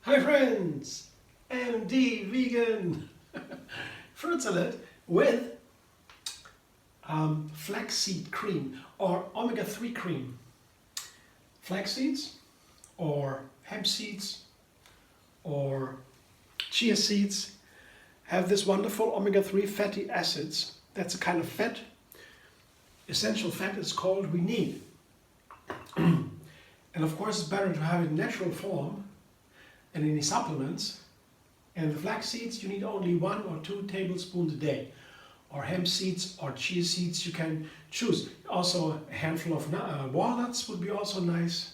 Hi friends, MD vegan fruit salad with flaxseed cream or omega-3 cream. Flax seeds or hemp seeds or chia seeds have this wonderful omega-3 fatty acids. That's a kind of fat, essential fat is called, we need. And of course it's better to have it in natural form and any supplements. And the flax seeds you need only 1 or 2 tablespoons a day. Or hemp seeds or chia seeds you can choose. Also a handful of walnuts would be also nice.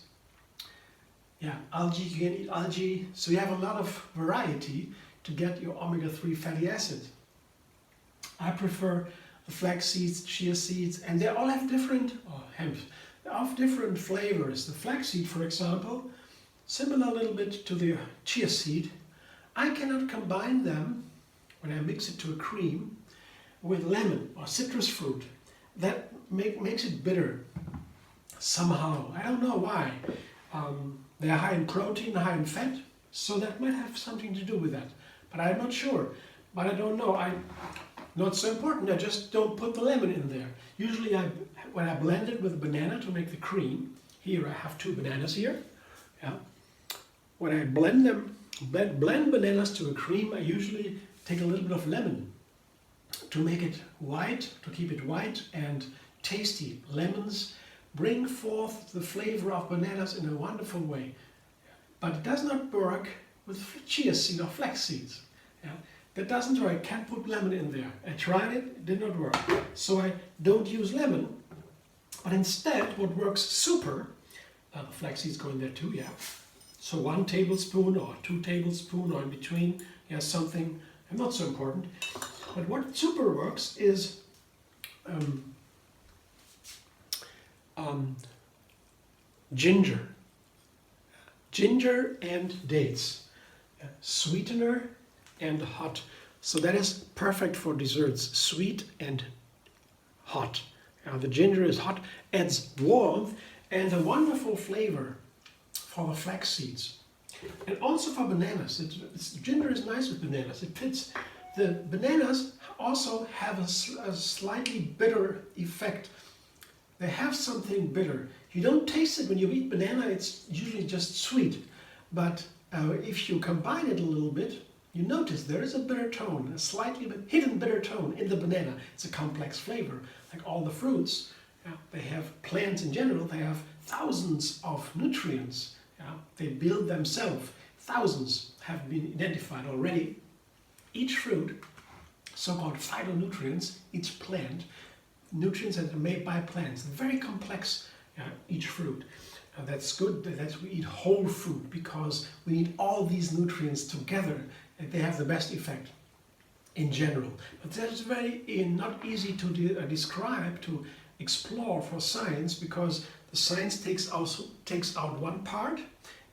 Yeah, algae, you can eat algae. So you have a lot of variety to get your omega-3 fatty acid. I prefer the flax seeds, chia seeds, and they all have different, hemp, they have different flavors. The flax seed, for example, similar a little bit to the chia seed. I cannot combine them when I mix it to a cream with lemon or citrus fruit. That makes it bitter somehow. I don't know why. They are high in protein, high in fat, so that might have something to do with that. But I'm not sure. But I don't know. Not so important. I just don't put the lemon in there. Usually when I blend it with a banana to make the cream, here I have 2 bananas here. Yeah. When I blend bananas to a cream, I usually take a little bit of lemon to make it white, to keep it white and tasty. Lemons bring forth the flavor of bananas in a wonderful way. But it does not work with chia seed or flax seeds. Yeah? That doesn't work. I can't put lemon in there. I tried it, it did not work. So I don't use lemon. But instead, what works super, the flax seeds go in there too, yeah. So 1 tablespoon or 2 tablespoons or in between, yeah, something not so important. But what super works is ginger. Ginger and dates. Sweetener and hot. So that is perfect for desserts. Sweet and hot. The ginger is hot, adds warmth and a wonderful flavor for the flax seeds. And also for bananas. Ginger is nice with bananas. It fits. The bananas also have a slightly bitter effect. They have something bitter. You don't taste it when you eat banana, it's usually just sweet. But if you combine it a little bit, you notice there is a bitter tone, a slightly hidden bitter tone in the banana. It's a complex flavor, like all the fruits. They have, plants in general, they have thousands of nutrients. They build themselves. Thousands have been identified already. Each fruit, so-called phytonutrients, each plant, nutrients that are made by plants, very complex, each fruit. That's good that we eat whole fruit because we need all these nutrients together. They have the best effect in general. But that's very not easy to describe, to explore for science, because the science takes out one part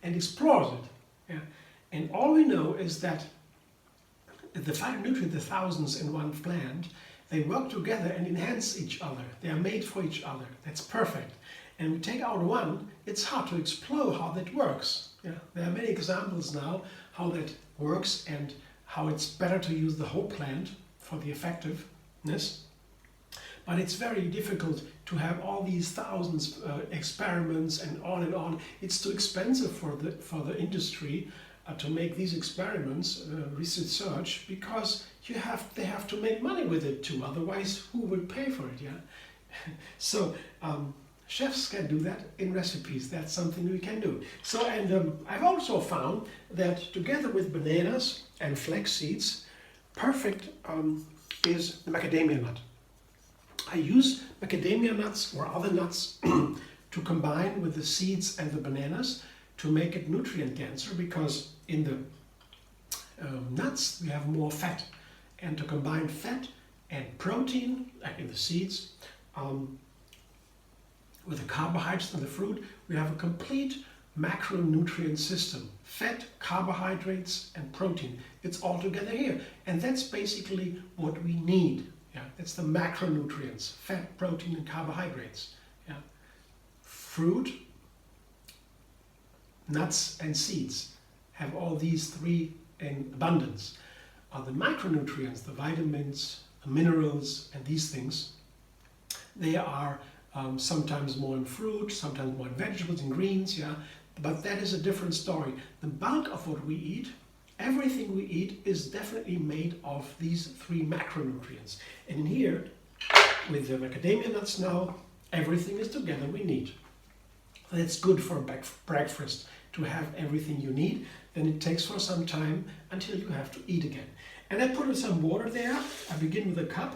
and explores it. Yeah. And all we know is that the phytonutrients, the thousands in one plant, they work together and enhance each other. They are made for each other. That's perfect. And we take out one, it's hard to explore how that works. Yeah. There are many examples now how that works and how it's better to use the whole plant for the effectiveness. But it's very difficult to have all these thousands experiments and on. It's too expensive for the industry to make these experiments, research, because they have to make money with it too. Otherwise, who will pay for it? Yeah. So chefs can do that in recipes. That's something we can do. So, and I've also found that together with bananas and flax seeds, perfect is the macadamia nut. I use macadamia nuts or other nuts to combine with the seeds and the bananas to make it nutrient denser, because in the nuts we have more fat, and to combine fat and protein, like in the seeds, with the carbohydrates in the fruit, we have a complete macronutrient system. Fat, carbohydrates and protein, it's all together here, and that's basically what we need. Yeah, it's the macronutrients, fat, protein, and carbohydrates. Yeah, fruit, nuts, and seeds have all these three in abundance. The micronutrients, the vitamins, the minerals, and these things, they are sometimes more in fruit, sometimes more in vegetables and greens, yeah, but that is a different story. The bulk of what we eat, everything we eat, is definitely made of these three macronutrients. And in here, with the macadamia nuts now, everything is together we need. That's good for breakfast, to have everything you need. Then it takes for some time until you have to eat again. And I put in some water there. I begin with a cup.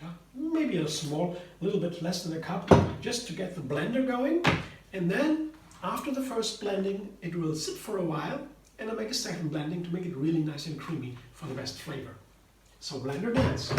Yeah, maybe a little bit less than a cup, just to get the blender going. And then after the first blending, it will sit for a while, and I make a second blending to make it really nice and creamy for the best flavor. So blender dance.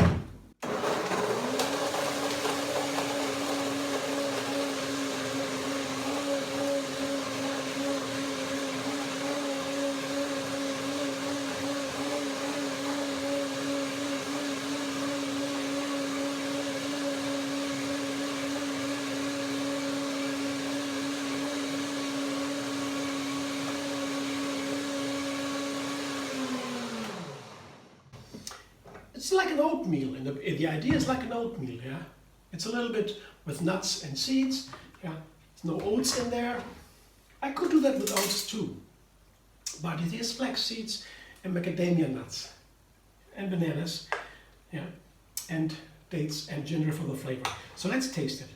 It's like an oatmeal, and the idea is like an oatmeal, yeah? It's a little bit with nuts and seeds, yeah? There's no oats in there. I could do that with oats too, but it is flax seeds and macadamia nuts and bananas, yeah? And dates and ginger for the flavor. So let's taste it.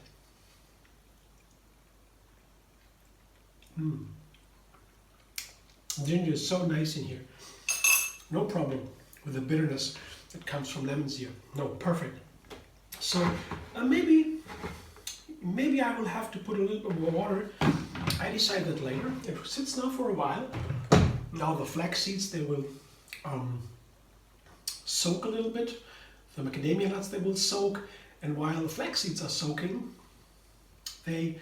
Ginger is so nice in here. No problem with the bitterness that comes from lemons here. No, perfect. So maybe I will have to put a little bit more water. I decide that later. It sits now for a while. Now the flax seeds, they will soak a little bit. The macadamia nuts, they will soak. And while the flax seeds are soaking, they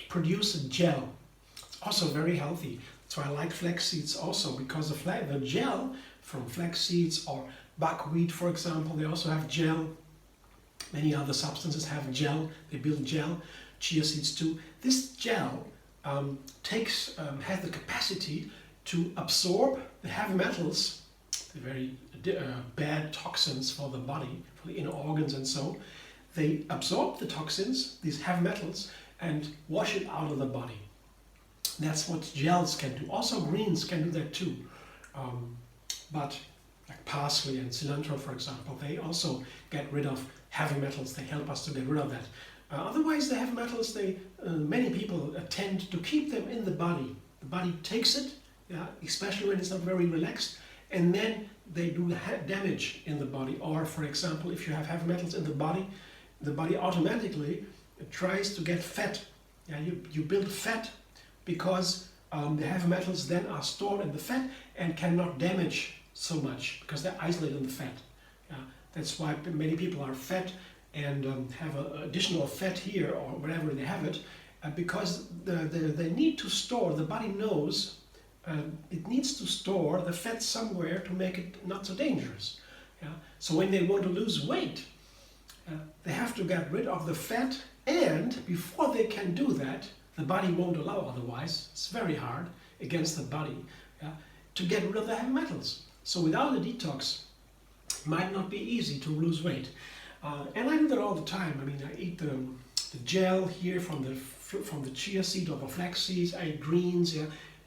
produce a gel. It's also very healthy. That's why I like flax seeds also, because the gel from flax seeds or buckwheat, for example, they also have gel. Many other substances have gel. They build gel. Chia seeds too. This gel has the capacity to absorb the heavy metals, the very bad toxins for the body, for the inner organs and so. They absorb the toxins, these heavy metals, and wash it out of the body. That's what gels can do. Also greens can do that too. But like parsley and cilantro, for example, they also get rid of heavy metals. They help us to get rid of that. Otherwise, the heavy metals, many people tend to keep them in the body. The body takes it, yeah, especially when it's not very relaxed, and then they do damage in the body. Or, for example, if you have heavy metals in the body automatically tries to get fat. Yeah, you build fat because the heavy metals then are stored in the fat and cannot damage so much because they're isolated in the fat. That's why many people are fat and have additional fat here or wherever they have it, because they need to store, the body knows it needs to store the fat somewhere to make it not so dangerous. So when they want to lose weight, they have to get rid of the fat, and before they can do that, the body won't allow otherwise. It's very hard against the body to get rid of the heavy metals. So without a detox, it might not be easy to lose weight. And I do that all the time. I mean, I eat the gel here from the chia seed or the flax seeds. I eat greens,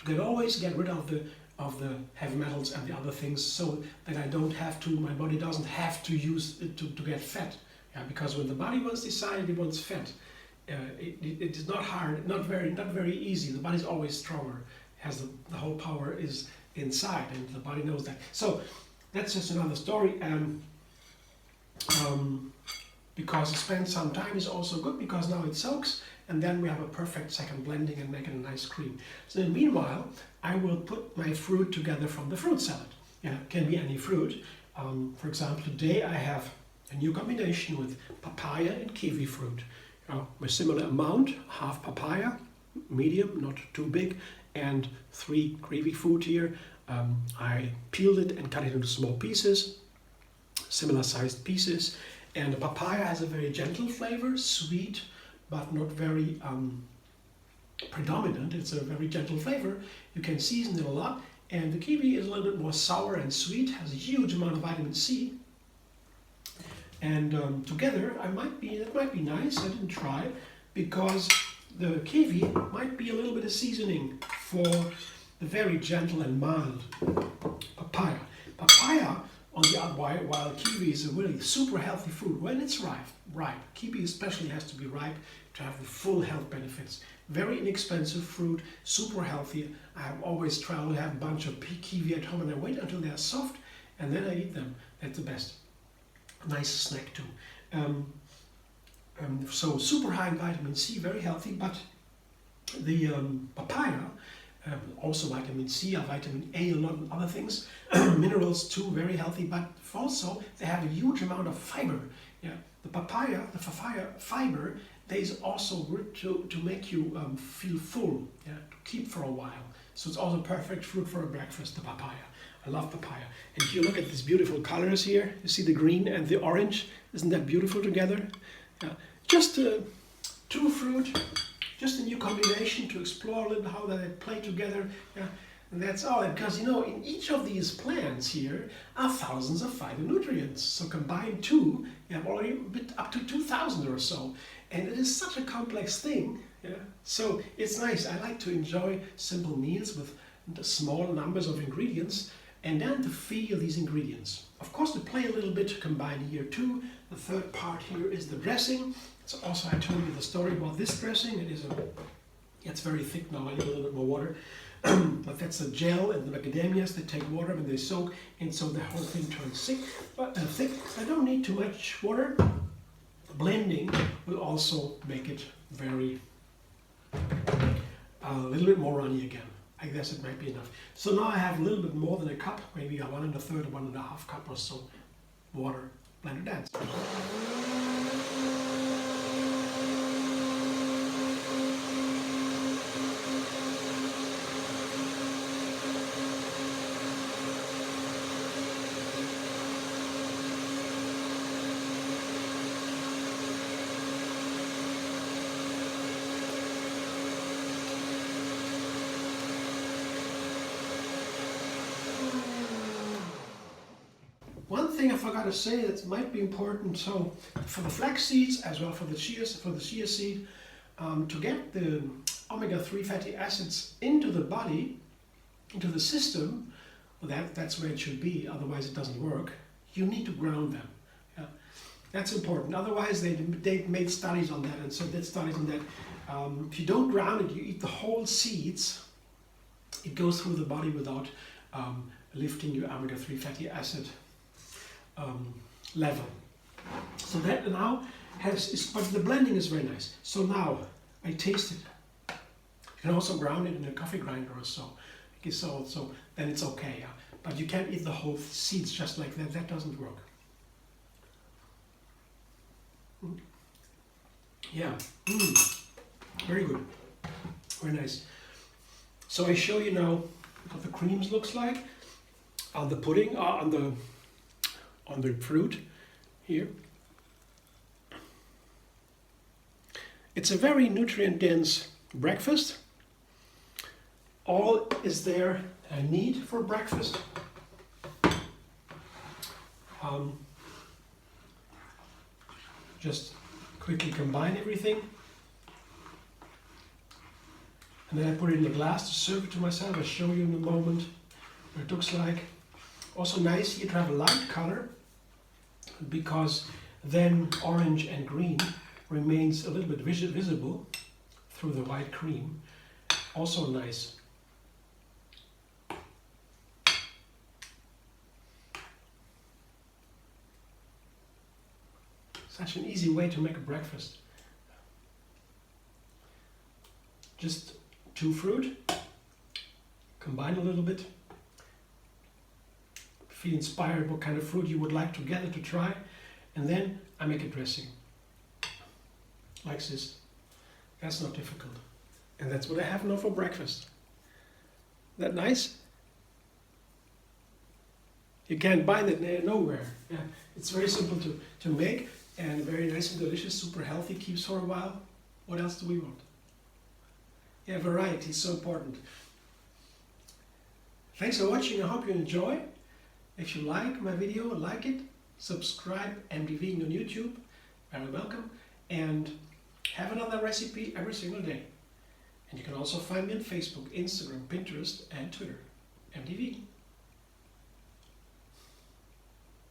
to always get rid of the heavy metals and the other things, so that I don't have to. My body doesn't have to use it to get fat. Because when the body once decided it wants fat, it is not hard, not very easy. The body's always stronger. Has the whole power is inside, and the body knows that. So that's just another story. Because to spend some time is also good, because now it soaks, and then we have a perfect second blending and make it a nice cream. So then meanwhile, I will put my fruit together from the fruit salad. It can be any fruit. For example, today I have a new combination with papaya and kiwi fruit. A similar amount, half papaya, medium, not too big, and 3 kiwi fruit here. I peeled it and cut it into small pieces. similar sized pieces. And the papaya has a very gentle flavor, sweet, but not very predominant. It's a very gentle flavor. You can season it a lot. And the kiwi is a little bit more sour and sweet, has a huge amount of vitamin C. And together, that might be nice. I didn't try, because the kiwi might be a little bit of seasoning for the very gentle and mild papaya. Papaya, on the other, while kiwi is a really super healthy fruit when it's ripe. Kiwi especially has to be ripe to have the full health benefits. Very inexpensive fruit, super healthy. I always try to have a bunch of kiwi at home, and I wait until they're soft and then I eat them. That's the best. Nice snack too. So super high in vitamin C, very healthy. But the papaya, also vitamin C, vitamin A, a lot of other things, minerals too, very healthy. But also they have a huge amount of fiber. Yeah, the papaya fiber, that is also good to make you feel full. Yeah, to keep for a while. So it's also perfect fruit for a breakfast. The papaya. I love papaya. And if you look at these beautiful colors here, you see the green and the orange. Isn't that beautiful together? Just two fruit, just a new combination to explore a little how they play together. And that's all. Because you know, in each of these plants here are thousands of phytonutrients. So combined two, you have already a bit up to 2,000 or so. And it is such a complex thing. Yeah? So it's nice. I like to enjoy simple meals with the small numbers of ingredients, and then to feel these ingredients. Of course, to play a little bit combined here too. The third part here is the dressing. So also I told you the story about this dressing. It's very thick now. I need a little bit more water. But that's a gel, and the macadamias, they take water when they soak, and so the whole thing turns thick. I don't need too much water. Blending will also make it very a little bit more runny again. I guess it might be enough. So now I have a little bit more than a cup, maybe a 1 1/3, 1 1/2 cup or so water blended in. One thing I forgot to say that might be important, so for the flax seeds as well for the chia seed, to get the omega-3 fatty acids into the body, into the system, well, that's where it should be, otherwise it doesn't work. You need to ground them. Yeah? That's important. Otherwise they made studies on that, and so did studies on that. If you don't ground it, you eat the whole seeds, it goes through the body without lifting your omega-3 fatty acid level. So that now but the blending is very nice. So now I taste it. You can also ground it in a coffee grinder or so. So then it's okay. Yeah? But you can't eat the whole seeds just like that. That doesn't work. Yeah. Very good. Very nice. So I show you now what the creams looks like on the pudding, on the fruit here. It's a very nutrient dense breakfast. All is there I need for breakfast. Just quickly combine everything. And then I put it in a glass to serve it to myself. I'll show you in a moment what it looks like. Also nice here to have a light color, because then orange and green remains a little bit visible through the white cream. Also nice. Such an easy way to make a breakfast. Just two fruit, combine a little bit. Feel inspired what kind of fruit you would like together to try, and then I make a dressing like this. That's not difficult, and that's what I have now for breakfast. That nice? You can't buy that nowhere. Yeah. It's very simple to make and very nice and delicious, super healthy, keeps for a while. What else do we want? Yeah, variety is so important. Thanks for watching. I hope you enjoy. If you like my video, like it, subscribe, MD Vegan on YouTube. Very welcome. And have another recipe every single day. And you can also find me on Facebook, Instagram, Pinterest, and Twitter. MD Vegan.